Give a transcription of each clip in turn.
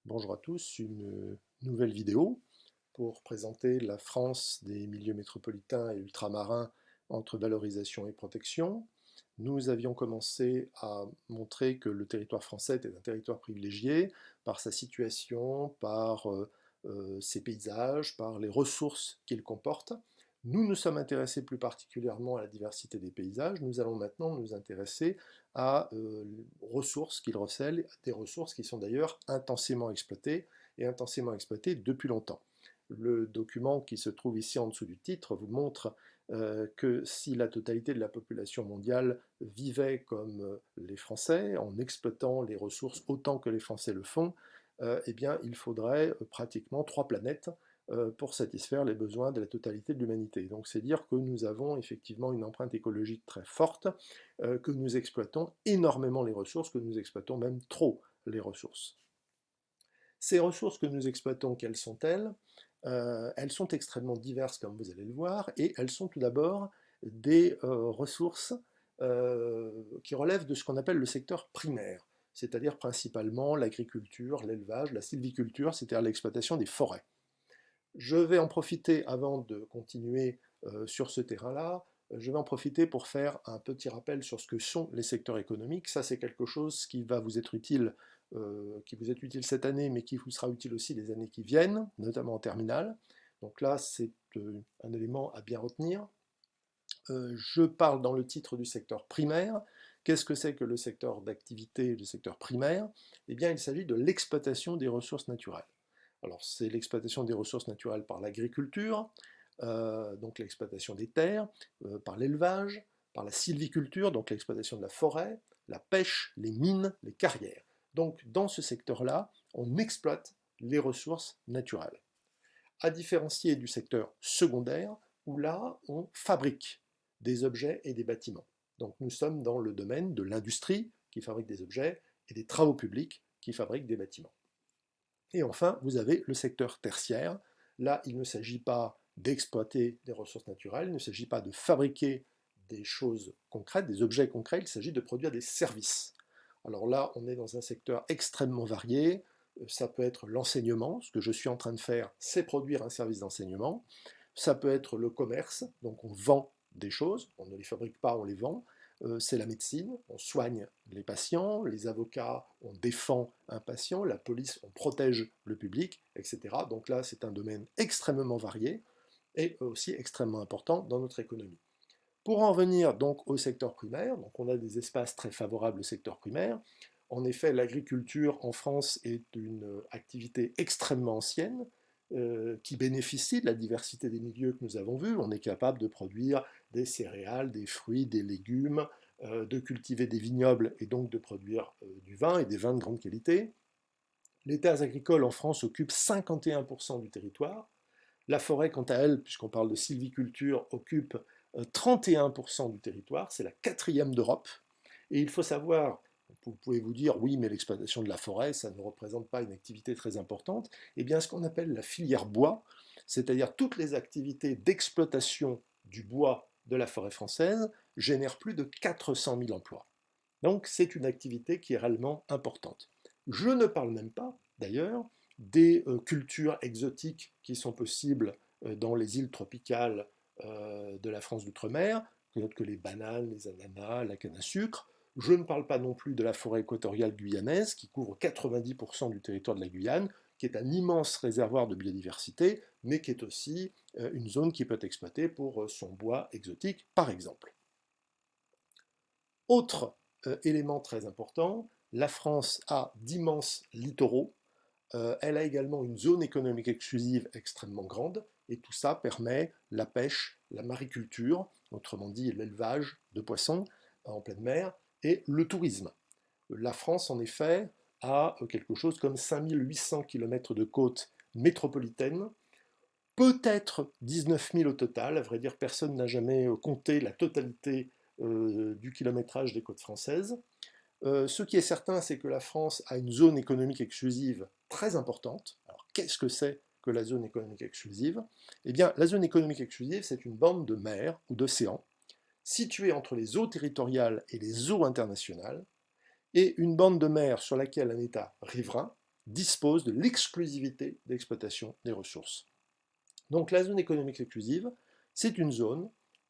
Bonjour à tous, une nouvelle vidéo pour présenter la France des milieux métropolitains et ultramarins entre valorisation et protection. Nous avions commencé à montrer que le territoire français était un territoire privilégié par sa situation, par ses paysages, par les ressources qu'il comporte. Nous nous sommes intéressés plus particulièrement à la diversité des paysages. Nous allons maintenant nous intéresser à ressources qu'il recèle, des ressources qui sont d'ailleurs intensément exploitées et intensément exploitées depuis longtemps. Le document qui se trouve ici en dessous du titre vous montre que si la totalité de la population mondiale vivait comme les Français, en exploitant les ressources autant que les Français le font, eh bien, il faudrait pratiquement 3 planètes pour satisfaire les besoins de la totalité de l'humanité. Donc c'est dire que nous avons effectivement une empreinte écologique très forte, que nous exploitons énormément les ressources, que nous exploitons même trop les ressources. Ces ressources que nous exploitons, quelles sont-elles? Elles sont extrêmement diverses, comme vous allez le voir, et elles sont tout d'abord des ressources qui relèvent de ce qu'on appelle le secteur primaire, c'est-à-dire principalement l'agriculture, l'élevage, la sylviculture, c'est-à-dire l'exploitation des forêts. Je vais en profiter, avant de continuer sur ce terrain-là, je vais en profiter pour faire un petit rappel sur ce que sont les secteurs économiques. Ça, c'est quelque chose qui va vous être utile, qui vous est utile cette année, mais qui vous sera utile aussi les années qui viennent, notamment en terminale. Donc là, c'est un élément à bien retenir. Je parle dans le titre du secteur primaire. Qu'est-ce que c'est que le secteur d'activité du secteur primaire? Eh bien, il s'agit de l'exploitation des ressources naturelles. Alors, c'est l'exploitation des ressources naturelles par l'agriculture, donc l'exploitation des terres, par l'élevage, par la sylviculture, donc l'exploitation de la forêt, la pêche, les mines, les carrières. Donc, dans ce secteur-là, on exploite les ressources naturelles. À différencier du secteur secondaire, où là, on fabrique des objets et des bâtiments. Donc, nous sommes dans le domaine de l'industrie, qui fabrique des objets, et des travaux publics, qui fabriquent des bâtiments. Et enfin, vous avez le secteur tertiaire. Là, il ne s'agit pas d'exploiter des ressources naturelles, il ne s'agit pas de fabriquer des choses concrètes, des objets concrets, il s'agit de produire des services. Alors là, on est dans un secteur extrêmement varié. Ça peut être l'enseignement, ce que je suis en train de faire, c'est produire un service d'enseignement. Ça peut être le commerce, donc on vend des choses, on ne les fabrique pas, on les vend. C'est la médecine, on soigne les patients, les avocats, on défend un patient, la police, on protège le public, etc. Donc là, c'est un domaine extrêmement varié et aussi extrêmement important dans notre économie. Pour en venir donc au secteur primaire, donc on a des espaces très favorables au secteur primaire. En effet, l'agriculture en France est une activité extrêmement ancienne, qui bénéficie de la diversité des milieux que nous avons vus. On est capable de produire des céréales, des fruits, des légumes, de cultiver des vignobles et donc de produire du vin et des vins de grande qualité. Les terres agricoles en France occupent 51% du territoire. La forêt, quant à elle, puisqu'on parle de sylviculture, occupe 31% du territoire. C'est la quatrième d'Europe. Et il faut savoir, vous pouvez vous dire, oui, mais l'exploitation de la forêt, ça ne représente pas une activité très importante. Eh bien, ce qu'on appelle la filière bois, c'est-à-dire toutes les activités d'exploitation du bois de la forêt française, génèrent plus de 400 000 emplois. Donc, c'est une activité qui est réellement importante. Je ne parle même pas, d'ailleurs, des cultures exotiques qui sont possibles dans les îles tropicales de la France d'outre-mer, que les bananes, les ananas, la canne à sucre. Je ne parle pas non plus de la forêt équatoriale guyanaise, qui couvre 90% du territoire de la Guyane, qui est un immense réservoir de biodiversité, mais qui est aussi une zone qui peut être exploitée pour son bois exotique, par exemple. Autre élément très important, la France a d'immenses littoraux. Elle a également une zone économique exclusive extrêmement grande, et tout ça permet la pêche, la mariculture, autrement dit l'élevage de poissons en pleine mer, et le tourisme. La France, en effet, a quelque chose comme 5800 km de côte métropolitaine, peut-être 19 000 au total. À vrai dire, personne n'a jamais compté la totalité du kilométrage des côtes françaises. Ce qui est certain, c'est que la France a une zone économique exclusive très importante. Alors, qu'est-ce que c'est que la zone économique exclusive? Eh bien, la zone économique exclusive, c'est une bande de mer ou d'océan située entre les eaux territoriales et les eaux internationales, et une bande de mer sur laquelle un État riverain, dispose de l'exclusivité d'exploitation des ressources. Donc la zone économique exclusive, c'est une zone,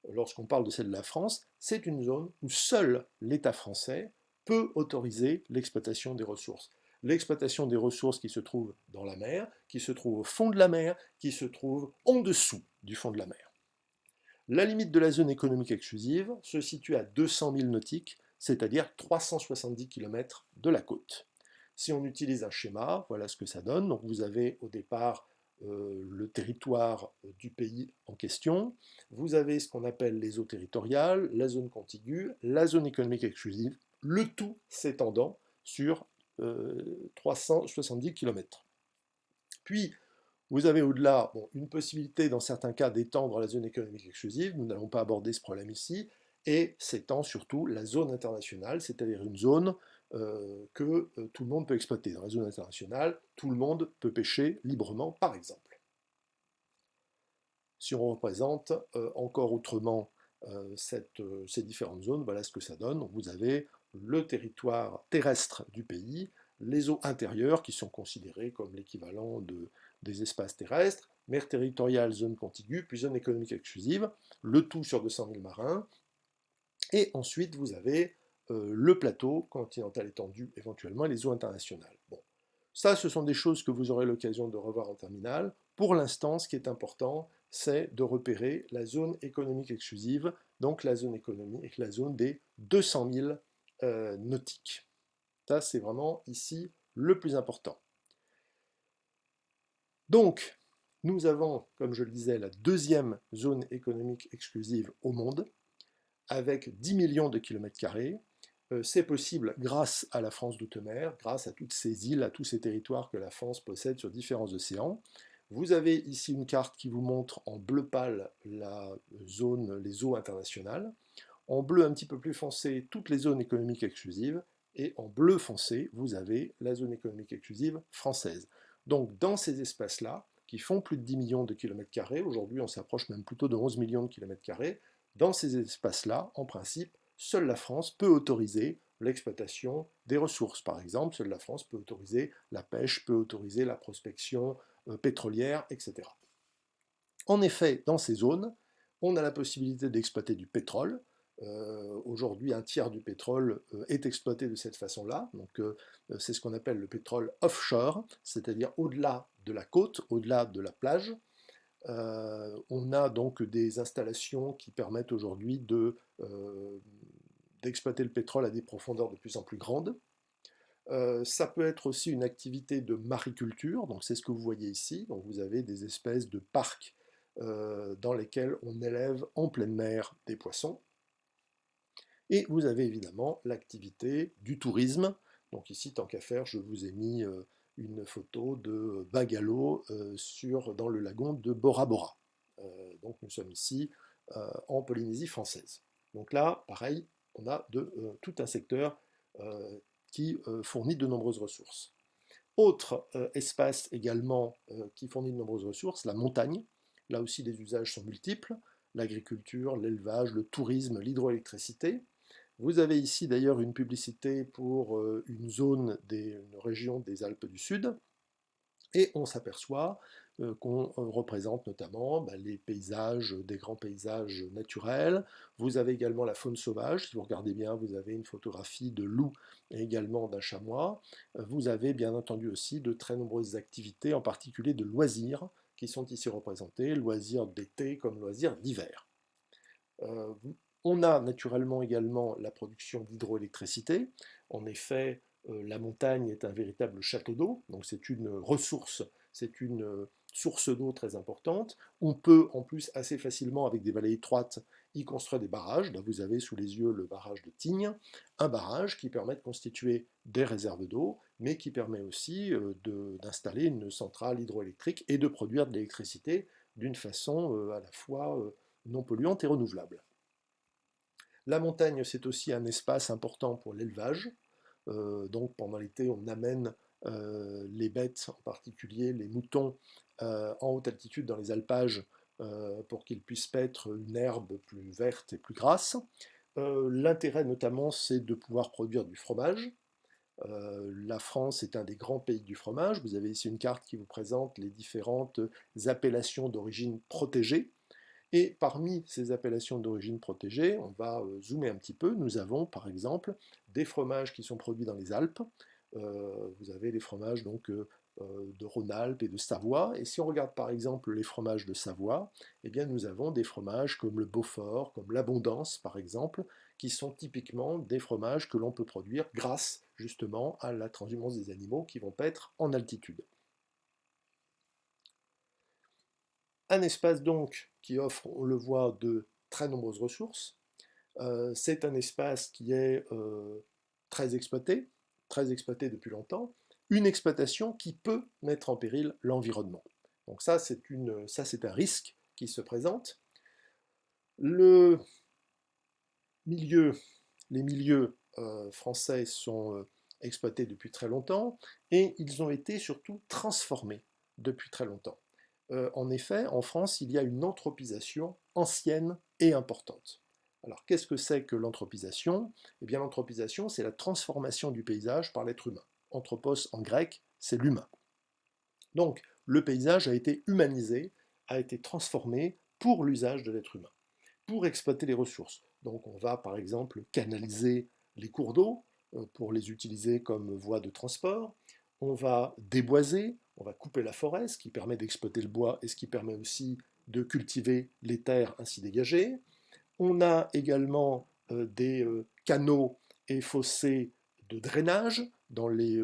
lorsqu'on parle de celle de la France, c'est une zone où seul l'État français peut autoriser l'exploitation des ressources. L'exploitation des ressources qui se trouvent dans la mer, qui se trouvent au fond de la mer, qui se trouvent en dessous du fond de la mer. La limite de la zone économique exclusive se situe à 200 000 nautiques, c'est-à-dire 370 km de la côte. Si on utilise un schéma, voilà ce que ça donne. Donc vous avez au départ le territoire du pays en question. Vous avez ce qu'on appelle les eaux territoriales, la zone contiguë, la zone économique exclusive, le tout s'étendant sur 370 km. Puis, vous avez au-delà une possibilité dans certains cas d'étendre la zone économique exclusive, nous n'allons pas aborder ce problème ici, et s'étend surtout la zone internationale, c'est-à-dire une zone que tout le monde peut exploiter. Dans la zone internationale, tout le monde peut pêcher librement, par exemple. Si on représente encore autrement ces différentes zones, voilà ce que ça donne. Donc vous avez le territoire terrestre du pays, les eaux intérieures qui sont considérées comme l'équivalent des espaces terrestres, mer territoriale, zone contiguë, puis zone économique exclusive, le tout sur 200 000 marins. Et ensuite, vous avez le plateau continental étendu, éventuellement, et les eaux internationales. Bon. Ça, ce sont des choses que vous aurez l'occasion de revoir en terminale. Pour l'instant, ce qui est important, c'est de repérer la zone économique exclusive, donc la zone économique, la zone des 200 000 nautiques. Ça, c'est vraiment ici le plus important. Donc, nous avons, comme je le disais, la deuxième zone économique exclusive au monde, avec 10 millions de kilomètres carrés. C'est possible grâce à la France d'outre-mer, grâce à toutes ces îles, à tous ces territoires que la France possède sur différents océans. Vous avez ici une carte qui vous montre en bleu pâle la zone, les eaux internationales. En bleu un petit peu plus foncé, toutes les zones économiques exclusives. Et en bleu foncé, vous avez la zone économique exclusive française. Donc dans ces espaces-là, qui font plus de 10 millions de kilomètres carrés, aujourd'hui on s'approche même plutôt de 11 millions de kilomètres carrés, dans ces espaces-là, en principe, seule la France peut autoriser l'exploitation des ressources. Par exemple, seule la France peut autoriser la pêche, peut autoriser la prospection pétrolière, etc. En effet, dans ces zones, on a la possibilité d'exploiter du pétrole. Aujourd'hui, un tiers du pétrole est exploité de cette façon-là. Donc, c'est ce qu'on appelle le pétrole offshore, c'est-à-dire au-delà de la côte, au-delà de la plage. On a donc des installations qui permettent aujourd'hui d'exploiter le pétrole à des profondeurs de plus en plus grandes. Ça peut être aussi une activité de mariculture, donc c'est ce que vous voyez ici. Donc vous avez des espèces de parcs dans lesquels on élève en pleine mer des poissons. Et vous avez évidemment l'activité du tourisme. Donc ici, tant qu'à faire, je vous ai mis une photo de bungalow dans le lagon de Bora Bora. Donc nous sommes ici en Polynésie française. Donc là, pareil, on a tout un secteur qui fournit de nombreuses ressources. Autre espace également qui fournit de nombreuses ressources, la montagne. Là aussi, les usages sont multiples. L'agriculture, l'élevage, le tourisme, l'hydroélectricité. Vous avez ici d'ailleurs une publicité pour une région des Alpes du Sud, et on s'aperçoit qu'on représente notamment les paysages, des grands paysages naturels. Vous avez également la faune sauvage, si vous regardez bien, vous avez une photographie de loup et également d'un chamois. Vous avez bien entendu aussi de très nombreuses activités, en particulier de loisirs, qui sont ici représentés, loisirs d'été comme loisirs d'hiver. On a naturellement également la production d'hydroélectricité. En effet, la montagne est un véritable château d'eau, donc c'est une ressource, c'est une source d'eau très importante. On peut en plus assez facilement, avec des vallées étroites, y construire des barrages. Là, vous avez sous les yeux le barrage de Tignes, un barrage qui permet de constituer des réserves d'eau, mais qui permet aussi d'installer une centrale hydroélectrique et de produire de l'électricité d'une façon à la fois non polluante et renouvelable. La montagne, c'est aussi un espace important pour l'élevage. Donc pendant l'été, on amène les bêtes, en particulier les moutons, en haute altitude dans les alpages pour qu'ils puissent paître une herbe plus verte et plus grasse. L'intérêt notamment, c'est de pouvoir produire du fromage. La France est un des grands pays du fromage. Vous avez ici une carte qui vous présente les différentes appellations d'origine protégée. Et parmi ces appellations d'origine protégée, on va zoomer un petit peu. Nous avons par exemple des fromages qui sont produits dans les Alpes. Vous avez les fromages donc, de Rhône-Alpes et de Savoie. Et si on regarde par exemple les fromages de Savoie, eh bien nous avons des fromages comme le Beaufort, comme l'Abondance par exemple, qui sont typiquement des fromages que l'on peut produire grâce justement à la transhumance des animaux qui vont paître en altitude. Un espace donc qui offre, on le voit, de très nombreuses ressources. C'est un espace qui est très exploité depuis longtemps, une exploitation qui peut mettre en péril l'environnement. Donc ça, c'est un risque qui se présente. Le milieu, les milieux français sont exploités depuis très longtemps et ils ont été surtout transformés depuis très longtemps. En effet, en France, il y a une anthropisation ancienne et importante. Alors, qu'est-ce que c'est que l'anthropisation? Eh bien, l'anthropisation, c'est la transformation du paysage par l'être humain. Anthropos en grec, c'est l'humain. Donc, le paysage a été humanisé, a été transformé pour l'usage de l'être humain, pour exploiter les ressources. Donc, on va, par exemple, canaliser les cours d'eau pour les utiliser comme voie de transport. On va déboiser, on va couper la forêt, ce qui permet d'exploiter le bois et ce qui permet aussi de cultiver les terres ainsi dégagées. On a également des canaux et fossés de drainage dans les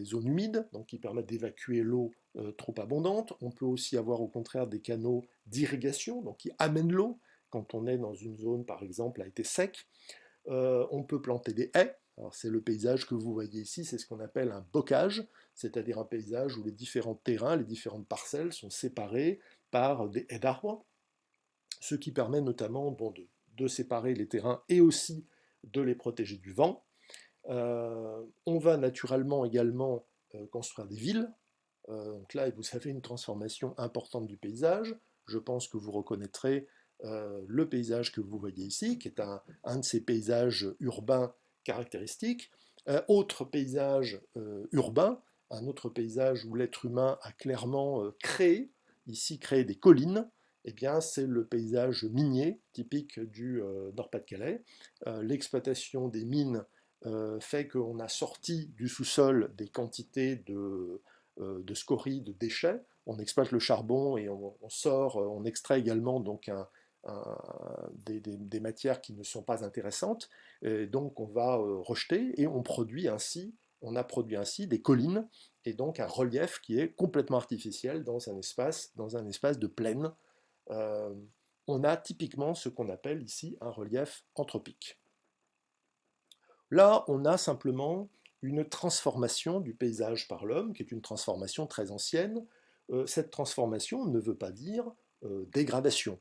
zones humides, donc qui permettent d'évacuer l'eau trop abondante. On peut aussi avoir au contraire des canaux d'irrigation, donc qui amènent l'eau quand on est dans une zone par exemple a été sec. On peut planter des haies. Alors c'est le paysage que vous voyez ici, c'est ce qu'on appelle un bocage, c'est-à-dire un paysage où les différents terrains, les différentes parcelles sont séparées par des haies d'arbres, ce qui permet notamment de séparer les terrains et aussi de les protéger du vent. On va naturellement également construire des villes. Donc là, vous avez une transformation importante du paysage. Je pense que vous reconnaîtrez le paysage que vous voyez ici, qui est un de ces paysages urbains caractéristiques. Autre paysage urbain, un autre paysage où l'être humain a clairement créé des collines. Eh bien, c'est le paysage minier typique du Nord-Pas-de-Calais. L'exploitation des mines fait qu'on a sorti du sous-sol des quantités de scories, de déchets. On exploite le charbon et on extrait également donc des matières qui ne sont pas intéressantes. Et donc on va rejeter et on a produit ainsi des collines et donc un relief qui est complètement artificiel dans un espace de plaine. Euh, on a typiquement ce qu'on appelle ici un relief anthropique. Là, on a simplement une transformation du paysage par l'homme, qui est une transformation très ancienne. Cette transformation ne veut pas dire dégradation.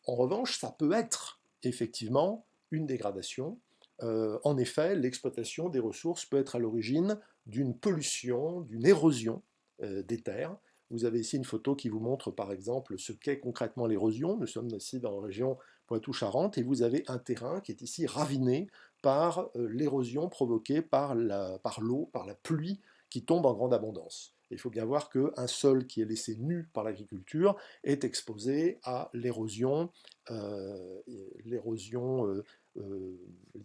En revanche, ça peut être effectivement une dégradation. En effet, l'exploitation des ressources peut être à l'origine d'une pollution, d'une érosion des terres. Vous avez ici une photo qui vous montre par exemple ce qu'est concrètement l'érosion. Nous sommes ici dans la région Poitou-Charentes et vous avez un terrain qui est ici raviné par l'érosion provoquée par l'eau, par la pluie qui tombe en grande abondance. Il faut bien voir qu'un sol qui est laissé nu par l'agriculture est exposé à l'érosion liée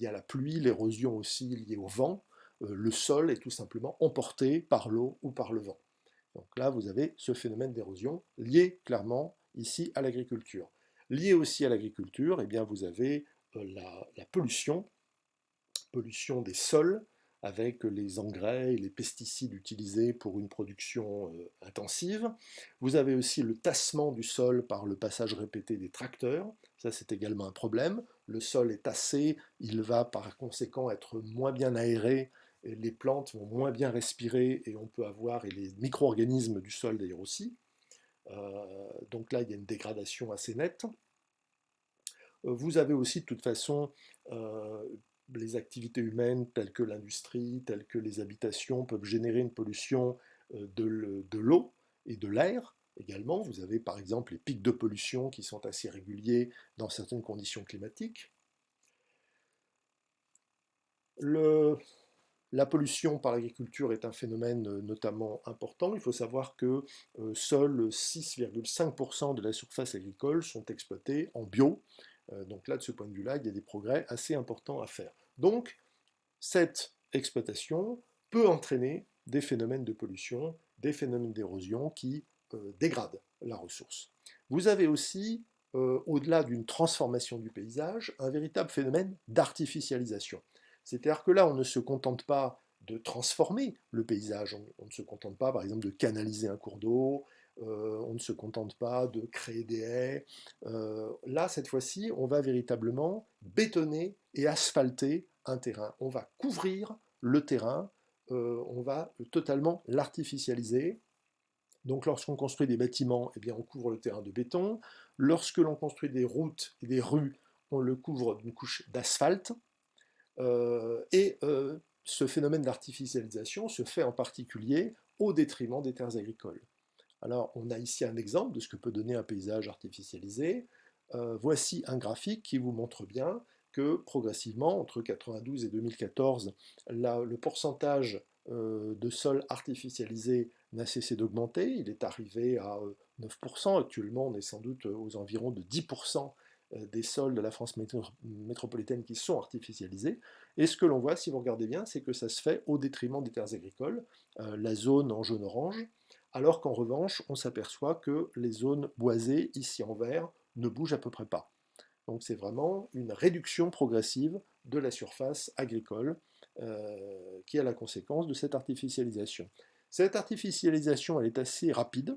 à la pluie, l'érosion aussi liée au vent. Le sol est tout simplement emporté par l'eau ou par le vent. Donc là, vous avez ce phénomène d'érosion lié clairement ici à l'agriculture. Lié aussi à l'agriculture, eh bien, vous avez la pollution des sols avec les engrais et les pesticides utilisés pour une production intensive. Vous avez aussi le tassement du sol par le passage répété des tracteurs. Ça, c'est également un problème. Le sol est tassé, il va par conséquent être moins bien aéré, et les plantes vont moins bien respirer et on peut avoir, et les micro-organismes du sol d'ailleurs aussi. Donc là, il y a une dégradation assez nette. Vous avez aussi de toute façon les activités humaines telles que l'industrie, telles que les habitations peuvent générer une pollution de l'eau et de l'air également. Vous avez par exemple les pics de pollution qui sont assez réguliers dans certaines conditions climatiques. La pollution par l'agriculture est un phénomène notamment important. Il faut savoir que seuls 6,5% de la surface agricole sont exploitées en bio. Donc là, de ce point de vue-là, il y a des progrès assez importants à faire. Donc, cette exploitation peut entraîner des phénomènes de pollution, des phénomènes d'érosion qui dégradent la ressource. Vous avez aussi, au-delà d'une transformation du paysage, un véritable phénomène d'artificialisation. C'est-à-dire que là, on ne se contente pas de transformer le paysage, on ne se contente pas, par exemple, de canaliser un cours d'eau, on ne se contente pas de créer des haies. Là, cette fois-ci, on va véritablement bétonner et asphalter un terrain. On va couvrir le terrain, on va totalement l'artificialiser. Donc lorsqu'on construit des bâtiments, eh bien, on couvre le terrain de béton. Lorsque l'on construit des routes et des rues, on le couvre d'une couche d'asphalte. Ce phénomène d'artificialisation se fait en particulier au détriment des terres agricoles. Alors, on a ici un exemple de ce que peut donner un paysage artificialisé. Voici un graphique qui vous montre bien que progressivement, entre 1992 et 2014, le pourcentage de sol artificialisé n'a cessé d'augmenter. Il est arrivé à 9%. Actuellement, on est sans doute aux environs de 10% des sols de la France métropolitaine qui sont artificialisés. Et ce que l'on voit, si vous regardez bien, c'est que ça se fait au détriment des terres agricoles. La zone en jaune-orange, alors qu'en revanche, on s'aperçoit que les zones boisées, ici en vert, ne bougent à peu près pas. Donc c'est vraiment une réduction progressive de la surface agricole qui est la conséquence de cette artificialisation. Cette artificialisation, elle est assez rapide,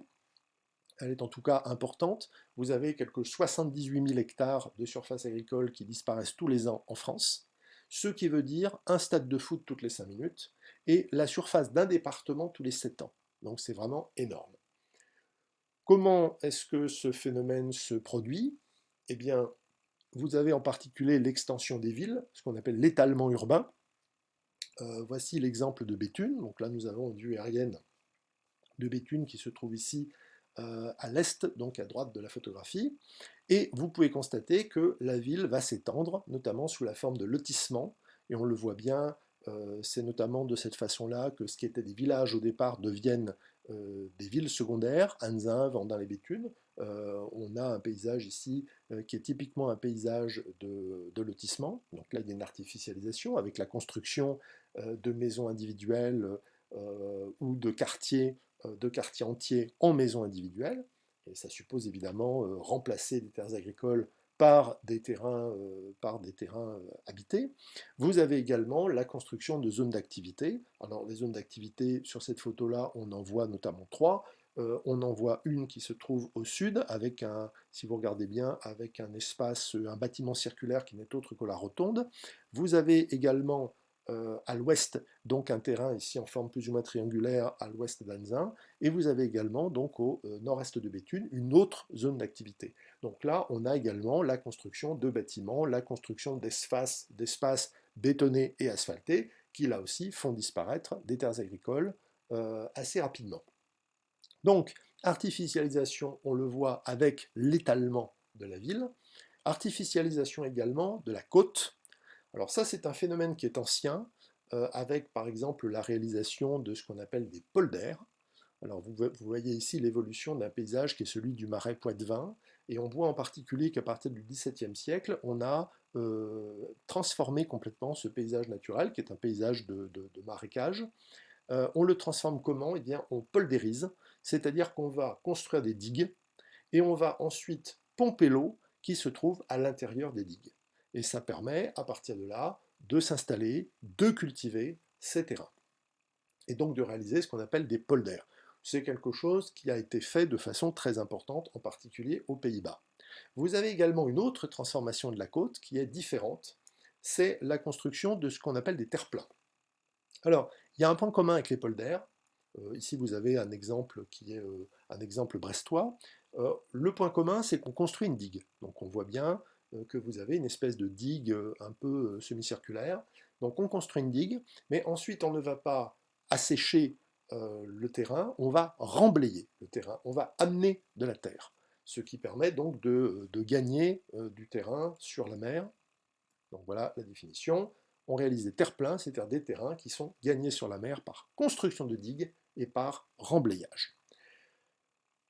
elle est en tout cas importante. Vous avez quelques 78 000 hectares de surface agricole qui disparaissent tous les ans en France, ce qui veut dire un stade de foot toutes les 5 minutes et la surface d'un département tous les 7 ans. Donc c'est vraiment énorme. Comment est-ce que ce phénomène se produit? Eh bien, vous avez en particulier l'extension des villes, ce qu'on appelle l'étalement urbain. Voici l'exemple de Béthune. Donc là, nous avons une vue aérienne de Béthune qui se trouve ici à l'est, donc à droite de la photographie. Et vous pouvez constater que la ville va s'étendre, notamment sous la forme de lotissements. Et on le voit bien, c'est notamment de cette façon-là que ce qui était des villages au départ deviennent des villes secondaires, Anzin, Vendin-les-Béthunes. On a un paysage ici qui est typiquement un paysage de lotissement. Donc là, il y a une artificialisation avec la construction de maisons individuelles ou de quartiers entiers en maisons individuelles. Et ça suppose évidemment remplacer des terres agricoles par des terrains habités. Vous avez également la construction de zones d'activité. Alors les zones d'activité, sur cette photo-là, on en voit notamment 3. On en voit une qui se trouve au sud, avec un, si vous regardez bien, avec un espace, un bâtiment circulaire qui n'est autre que la rotonde. Vous avez également à l'ouest, donc un terrain ici en forme plus ou moins triangulaire à l'ouest d'Anzin, et vous avez également donc au nord-est de Béthune une autre zone d'activité. Donc là, on a également la construction de bâtiments, la construction d'espaces bétonnés et asphaltés, qui là aussi font disparaître des terres agricoles assez rapidement. Donc, artificialisation, on le voit avec l'étalement de la ville, artificialisation également de la côte. Alors ça, c'est un phénomène qui est ancien, avec par exemple la réalisation de ce qu'on appelle des polders. Alors vous voyez ici l'évolution d'un paysage qui est celui du marais Poitevin, et on voit en particulier qu'à partir du XVIIe siècle, on a transformé complètement ce paysage naturel, qui est un paysage de marécage. On le transforme comment? Eh bien, on poldérise, c'est-à-dire qu'on va construire des digues, et on va ensuite pomper l'eau qui se trouve à l'intérieur des digues. Et ça permet, à partir de là, de s'installer, de cultiver ces terrains. Et donc de réaliser ce qu'on appelle des polders. C'est quelque chose qui a été fait de façon très importante, en particulier aux Pays-Bas. Vous avez également une autre transformation de la côte qui est différente, c'est la construction de ce qu'on appelle des terre-pleins. Alors, il y a un point commun avec les polders. Ici, vous avez un exemple qui est un exemple brestois. Le point commun, c'est qu'on construit une digue. Donc on voit bien que vous avez une espèce de digue un peu semi-circulaire. Donc on construit une digue, mais ensuite on ne va pas assécher le terrain, on va remblayer le terrain, on va amener de la terre, ce qui permet donc de gagner du terrain sur la mer. Donc voilà la définition. on réalise des terre-pleins, c'est-à-dire des terrains qui sont gagnés sur la mer par construction de digues et par remblayage.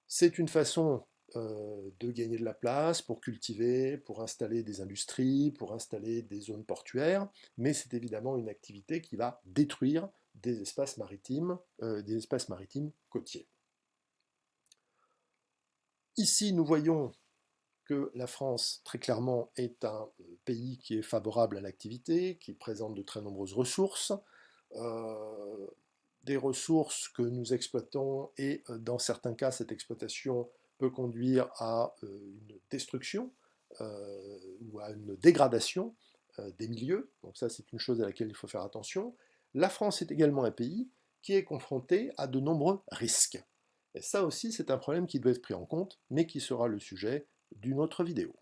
C'est une façon de gagner de la place pour cultiver, pour installer des industries, pour installer des zones portuaires, mais c'est évidemment une activité qui va détruire des espaces maritimes côtiers. Ici, nous voyons que la France, très clairement, est un pays qui est favorable à l'activité, qui présente de très nombreuses ressources, des ressources que nous exploitons et dans certains cas, cette exploitation peut conduire à une destruction ou à une dégradation des milieux. Donc ça, c'est une chose à laquelle il faut faire attention. La France est également un pays qui est confronté à de nombreux risques. Et ça aussi, c'est un problème qui doit être pris en compte, mais qui sera le sujet d'une autre vidéo.